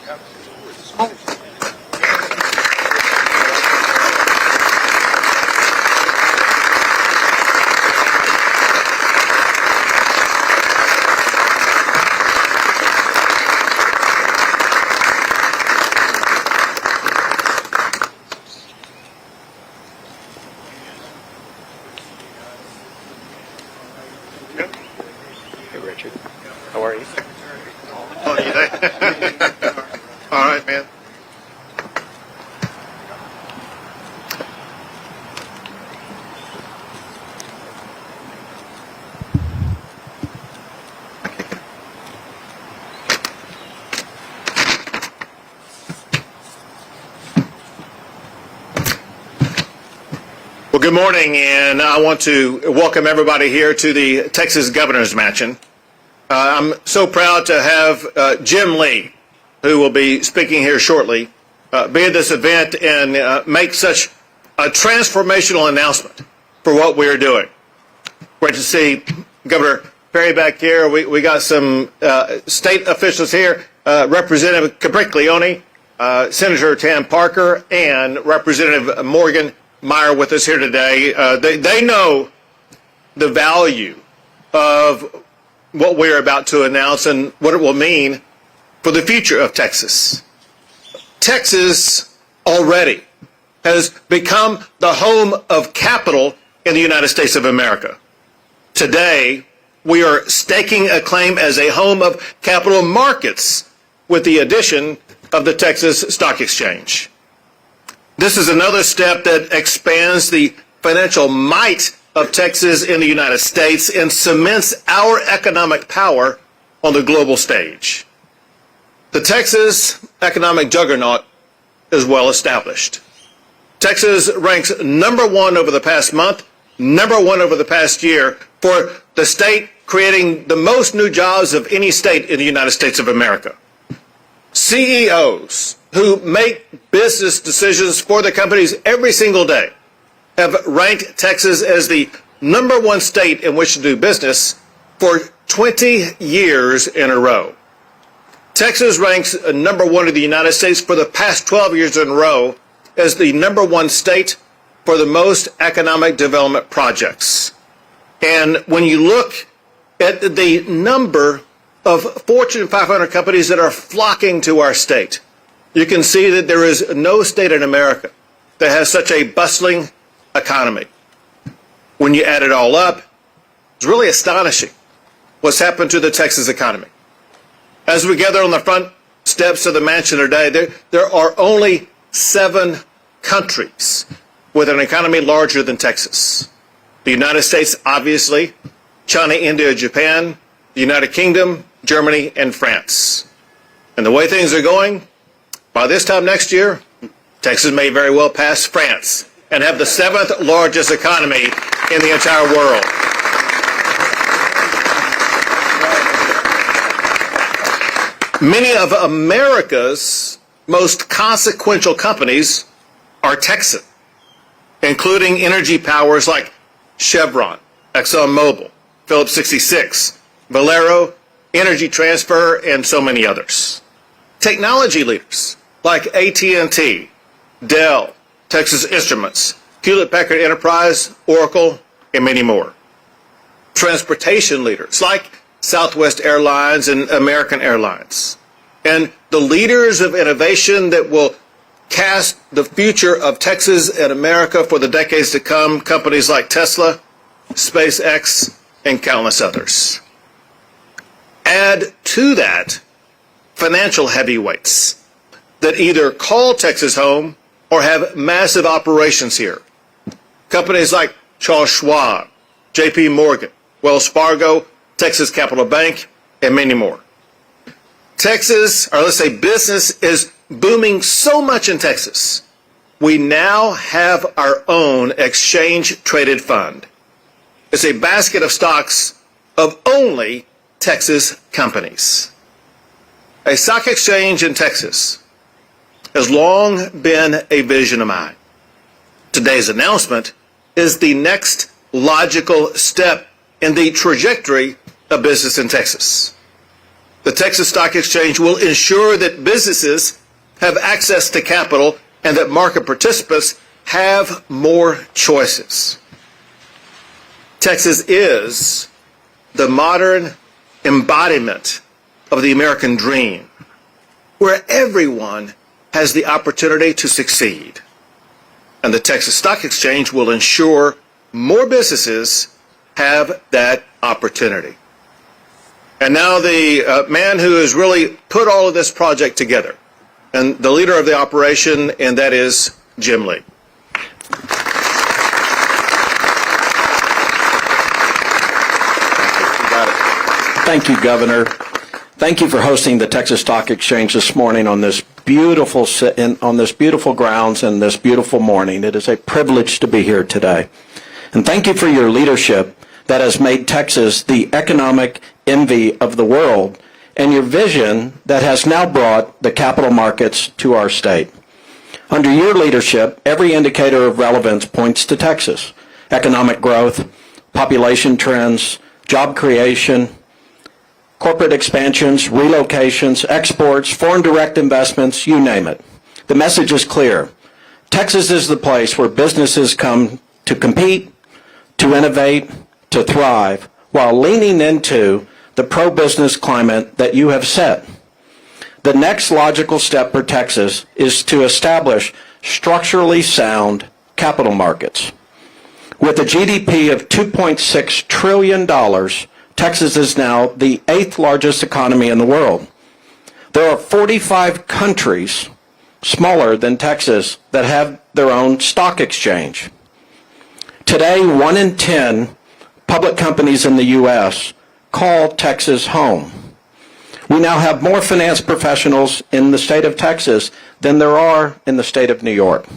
Hey, Richard. How are you? All right, man. Well, good morning, and I want to welcome everybody here to the Texas Governor's Mansion. I'm so proud to have Jim Lee, who will be speaking here shortly, be at this event and make such a transformational announcement for what we are doing. Great to see Governor Perry back here. We got some state officials here, Representative Capriglione, Senator Tam Parker, and Representative Morgan Meyer with us here today. They know the value of what we're about to announce and what it will mean for the future of Texas. Texas already has become the home of capital in the United States of America. Today, we are staking a claim as a home of capital markets with the addition of the Texas Stock Exchange. This is another step that expands the financial might of Texas in the United States and cements our economic power on the global stage. The Texas economic juggernaut is well established. Texas ranks #1 over the past month, #1 over the past year for the state creating the most new jobs of any state in the United States of America. CEOs who make business decisions for the companies every single day have ranked Texas as the #1 state in which to do business for 20 years in a row. Texas ranks #1 in the United States for the past 12 years in a row as the #1 state for the most economic development projects. And when you look at the number of Fortune 500 companies that are flocking to our state, you can see that there is no state in America that has such a bustling economy. When you add it all up, it's really astonishing what's happened to the Texas economy. As we gather on the front steps of the mansion today, there are only 7 countries with an economy larger than Texas. The United States, obviously, China, India, Japan, the United Kingdom, Germany, and France. And the way things are going, by this time next year, Texas may very well pass France and have the 7th largest economy in the entire world. Many of America's most consequential companies are Texan, including energy powers like Chevron, ExxonMobil, Phillips 66, Valero, Energy Transfer, and so many others. Technology leaders like AT&T, Dell, Texas Instruments, Hewlett-Packard Enterprise, Oracle, and many more. Transportation leaders like Southwest Airlines and American Airlines. And the leaders of innovation that will cast the future of Texas and America for the decades to come, companies like Tesla, SpaceX, and countless others. Add to that financial heavyweights that either call Texas home or have massive operations here. Companies like Charles Schwab, JP Morgan, Wells Fargo, Texas Capital Bank, and many more. Texas, or let's say business, is booming so much in Texas. We now have our own exchange-traded fund. It's a basket of stocks of only Texas companies. A stock exchange in Texas has long been a vision of mine. Today's announcement is the next logical step in the trajectory of business in Texas. The Texas Stock Exchange will ensure that businesses have access to capital and that market participants have more choices. Texas is the modern embodiment of the American dream, where everyone has the opportunity to succeed. And the Texas Stock Exchange will ensure more businesses have that opportunity. And now the man who has really put all of this project together, and the leader of the operation, and that is Jim Lee. Thank you, Governor. Thank you for hosting the Texas Stock Exchange this morning on this beautiful grounds and this beautiful morning. It is a privilege to be here today. And thank you for your leadership that has made Texas the economic envy of the world, and your vision that has now brought the capital markets to our state. Under your leadership, every indicator of relevance points to Texas. Economic growth, population trends, job creation, corporate expansions, relocations, exports, foreign direct investments, you name it. The message is clear. Texas is the place where businesses come to compete, to innovate, to thrive, while leaning into the pro-business climate that you have set. The next logical step for Texas is to establish structurally sound capital markets. With a GDP of $2.6 trillion, Texas is now the 8th largest economy in the world. There are 45 countries smaller than Texas that have their own stock exchange. Today, 1 in 10 public companies in the U.S. call Texas home. We now have more finance professionals in the state of Texas than there are in the state of New York.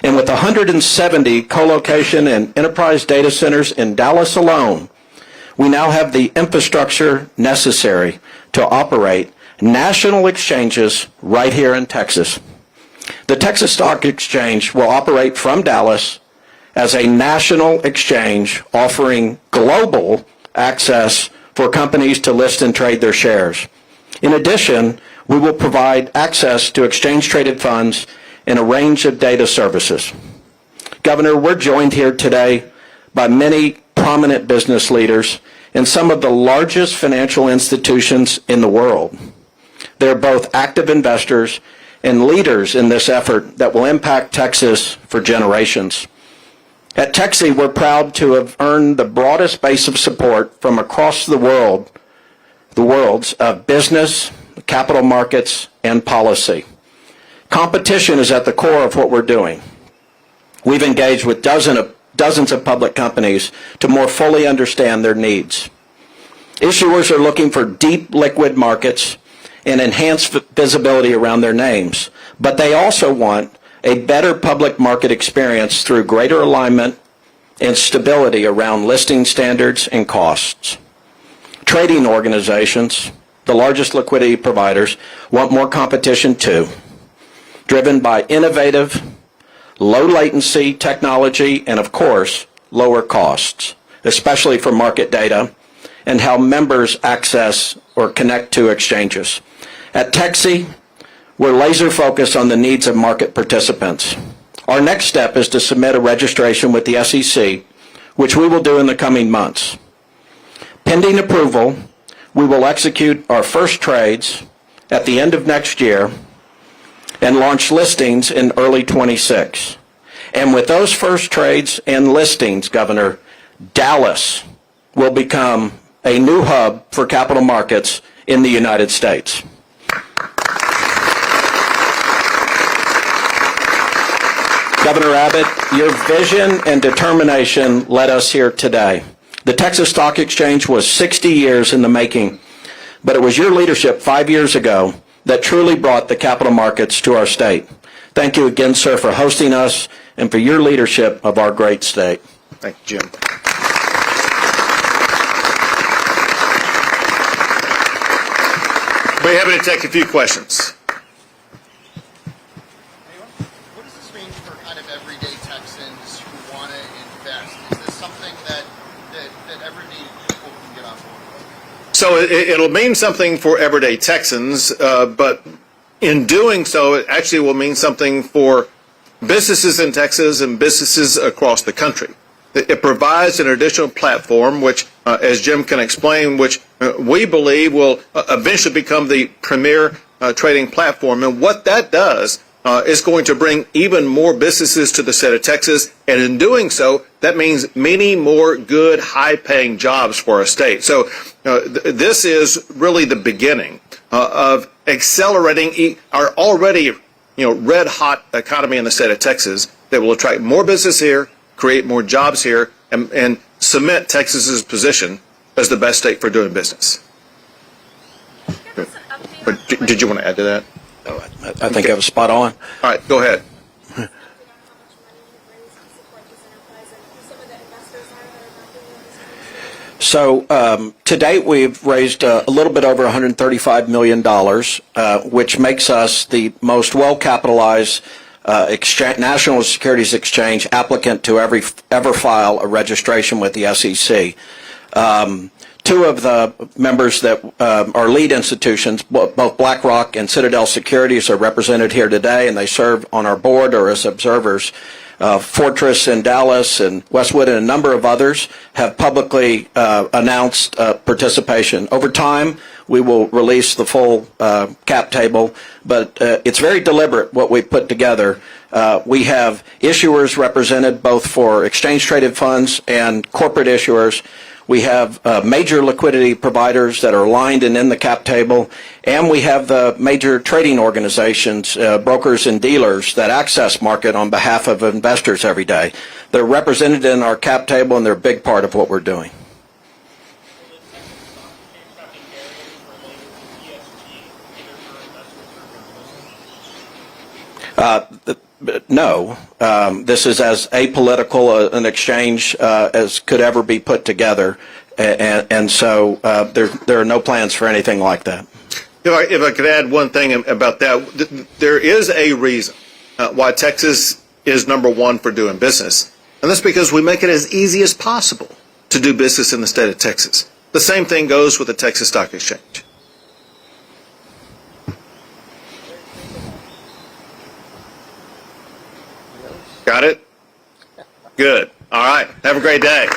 And with 170 co-location and enterprise data centers in Dallas alone, we now have the infrastructure necessary to operate national exchanges right here in Texas. The Texas Stock Exchange will operate from Dallas as a national exchange offering global access for companies to list and trade their shares. In addition, we will provide access to exchange-traded funds and a range of data services. Governor, we're joined here today by many prominent business leaders and some of the largest financial institutions in the world. They're both active investors and leaders in this effort that will impact Texas for generations. At TXSE, we're proud to have earned the broadest base of support from across the worlds of business, capital markets, and policy. Competition is at the core of what we're doing. We've engaged with dozens of public companies to more fully understand their needs. Issuers are looking for deep liquid markets and enhanced visibility around their names, but they also want a better public market experience through greater alignment and stability around listing standards and costs. Trading organizations, the largest liquidity providers, want more competition too, driven by innovative, low latency technology and, of course, lower costs, especially for market data and how members access or connect to exchanges. At TXSE, we're laser focused on the needs of market participants. Our next step is to submit a registration with the SEC, which we will do in the coming months. Pending approval, we will execute our first trades at the end of next year and launch listings in early 26. And with those first trades and listings, Governor, Dallas will become a new hub for capital markets in the United States. Governor Abbott, your vision and determination led us here today. The Texas Stock Exchange was 60 years in the making, but it was your leadership 5 years ago that truly brought the capital markets to our state. Thank you again, sir, for hosting us and for your leadership of our great state. Thank you, Jim. We're happy to take a few questions. What does this mean for kind of everyday Texans who want to invest? Is this something that everyday people can get on board with? So it'll mean something for everyday Texans, but in doing so, it actually will mean something for businesses in Texas and businesses across the country. It provides an additional platform, which, as Jim can explain, which we believe will eventually become the premier trading platform. And what that does is going to bring even more businesses to the state of Texas. And in doing so, that means many more good, high-paying jobs for our state. So this is really the beginning of accelerating our already red-hot economy in the state of Texas that will attract more business here, create more jobs here, and cement Texas's position as the best state for doing business. Did you want to add to that? I think I was spot on. All right, go ahead. So to date, we've raised a little bit over $135 million, which makes us the most well-capitalized National Securities Exchange applicant to ever file a registration with the SEC. Two of the members that are lead institutions, both BlackRock and Citadel Securities, are represented here today, and they serve on our board or as observers. Fortress in Dallas and Westwood and a number of others have publicly announced participation. Over time, we will release the full cap table, but it's very deliberate what we put together. We have issuers represented both for exchange-traded funds and corporate issuers. We have major liquidity providers that are aligned and in the cap table, and we have the major trading organizations, brokers and dealers that access market on behalf of investors every day. They're represented in our cap table, and they're a big part of what we're doing. No. This is as apolitical an exchange as could ever be put together, and so there are no plans for anything like that. If I could add one thing about that, there is a reason why Texas is number one for doing business, and that's because we make it as easy as possible to do business in the state of Texas. The same thing goes with the Texas Stock Exchange. Got it? Good. All right. Have a great day.